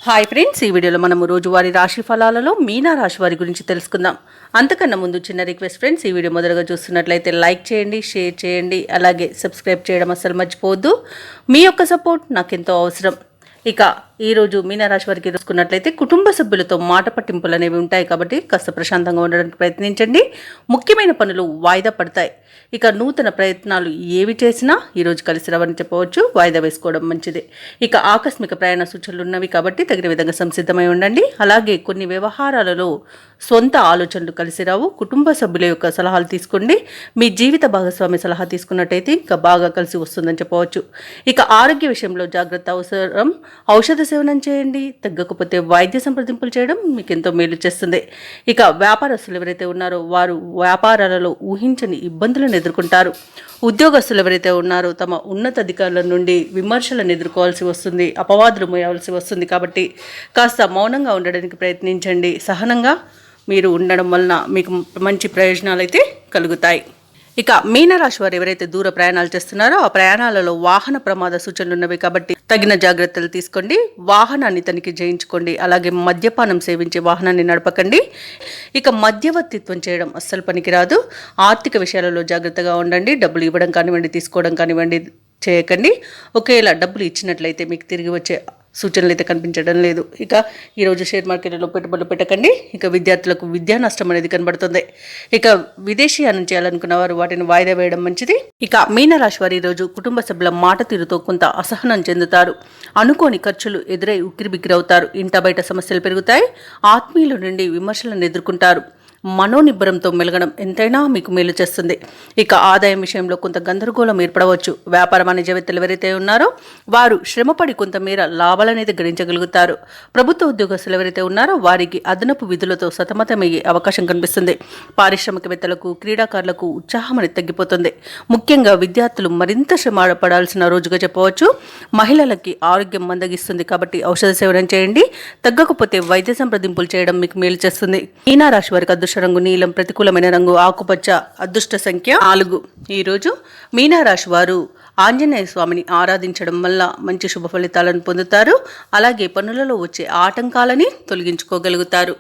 Hi friends, ఈ వీడియోలో మనము రోజువారీ రాశి ఫలాలలో మీనా రాశి వారి గురించి తెలుసుకుందాం. అంతకన్నా ముందు చిన్న రిక్వెస్ట్ ఫ్రెండ్స్, ఈ వీడియో మొదలుగా చూస్తున్నట్లయితే లైక్ చేయండి, షేర్ చేయండి, అలాగే సబ్స్క్రైబ్ చేయడం అస్సలు మర్చిపోవద్దు. మీ యొక్క సపోర్ట్ నాకెంతో అవసరం. ఇక ఈరోజు మీనరాశి వారికి చూసుకున్నట్లయితే కుటుంబ సభ్యులతో మాట పట్టింపులు అనేవి ఉంటాయి కాబట్టి కాస్త ప్రశాంతంగా ఉండడానికి ప్రయత్నించండి. ముఖ్యమైన పనులు వాయిదా పడతాయి. ఇక నూతన ప్రయత్నాలు ఏవి చేసినా ఈరోజు కలిసి రావని చెప్పవచ్చు. వాయిదా వేసుకోవడం మంచిది. ఇక ఆకస్మిక ప్రయాణ సూచనలు ఉన్నవి కాబట్టి తగిన విధంగా సంసిద్ధమై ఉండండి. అలాగే కొన్ని వ్యవహారాలలో సొంత ఆలోచనలు కలిసి రావు. కుటుంబ సభ్యుల యొక్క సలహాలు తీసుకోండి. మీ జీవిత భాగస్వామి సలహా తీసుకున్నట్టయితే ఇంకా బాగా కలిసి వస్తుందని చెప్పవచ్చు. ఇక ఆరోగ్య విషయంలో జాగ్రత్త అవసరం. ఔషధ సేవనం చేయండి. తగ్గకపోతే వైద్య సంప్రదింపులు చేయడం మీకు ఎంతో మేలు చేస్తుంది. ఇక వ్యాపారస్తులు ఎవరైతే ఉన్నారో వారు వ్యాపారాలలో ఊహించని ఇబ్బందులను ఎదుర్కొంటారు. ఉద్యోగస్తులు ఎవరైతే ఉన్నారో తమ ఉన్నతాధికారుల నుండి విమర్శలను ఎదుర్కోవాల్సి వస్తుంది, అపవాదులు మోయాల్సి వస్తుంది. కాబట్టి కాస్త మౌనంగా ఉండడానికి ప్రయత్నించండి. సహనంగా మీరు ఉండడం వలన మీకు మంచి ప్రయోజనాలు అయితే కలుగుతాయి. ఇక మీనరాశి వారు ఎవరైతే దూర ప్రయాణాలు చేస్తున్నారో ఆ ప్రయాణాలలో వాహన ప్రమాద సూచనలు ఉన్నవి కాబట్టి తగిన జాగ్రత్తలు తీసుకోండి. వాహనాన్ని తనిఖీ చేయించుకోండి. అలాగే మద్యపానం సేవించి వాహనాన్ని నడపకండి. ఇక మధ్యవర్తిత్వం చేయడం అస్సలు పనికిరాదు. ఆర్థిక విషయాలలో జాగ్రత్తగా ఉండండి. డబ్బులు ఇవ్వడం కానివ్వండి, తీసుకోవడం కానివ్వండి చేయకండి. ఒకవేళ డబ్బులు ఇచ్చినట్లయితే మీకు తిరిగి వచ్చే సూచనలు అయితే కనిపించడం లేదు. ఇక ఈరోజు షేర్ మార్కెట్లో పెట్టుబడులు పెట్టకండి. ఇక విద్యార్థులకు విద్యా నష్టం అనేది కనబడుతుంది. ఇక విదేశీయానం చేయాలనుకున్న వారు వాటిని వాయిదా వేయడం మంచిది. ఇక మీనరాశి వారు ఈరోజు కుటుంబ సభ్యుల మాట తీరుతో కొంత అసహనం చెందుతారు. అనుకోని ఖర్చులు ఎదురై ఉక్కిరిబిక్కిరవుతారు. ఇంట బయట సమస్యలు పెరుగుతాయి. ఆత్మీయుల నుండి విమర్శలను ఎదుర్కొంటారు. మనోనిబ్బరంతో మెలగడం ఎంతైనా మీకు మేలు చేస్తుంది. ఇక ఆదాయం విషయంలో కొంత గందరగోళం ఏర్పడవచ్చు. వ్యాపార వాణిజ్యవేత్తలు ఎవరైతే ఉన్నారో వారు శ్రమపడి కొంతమేర లాభాలనేది గడించగలుగుతారు. ప్రభుత్వ ఉద్యోగస్తులు ఎవరైతే ఉన్నారో వారికి అదనపు విధులతో సతమతమయ్యే అవకాశం కనిపిస్తుంది. పారిశ్రామికవేత్తలకు, క్రీడాకారులకు ఉత్సాహం అనేది తగ్గిపోతుంది. ముఖ్యంగా విద్యార్థులు మరింత శ్రమ పడాల్సిన రోజుగా చెప్పవచ్చు. మహిళలకి ఆరోగ్యం మందగిస్తుంది కాబట్టి ఔషధ సేవనం చేయండి. తగ్గకపోతే వైద్య సంప్రదింపులు చేయడం మీకు మేలు చేస్తుంది. మీనా రాశి వారికి అదృష్ట రంగు నీలం, ప్రతికూలమైన రంగు ఆకుపచ్చ, అదృష్ట సంఖ్య 4. ఈరోజు మీనరాశి వారు ఆంజనేయ స్వామిని ఆరాధించడం వల్ల మంచి శుభ ఫలితాలను పొందుతారు. అలాగే పనులలో వచ్చే ఆటంకాలని తొలగించుకోగలుగుతారు.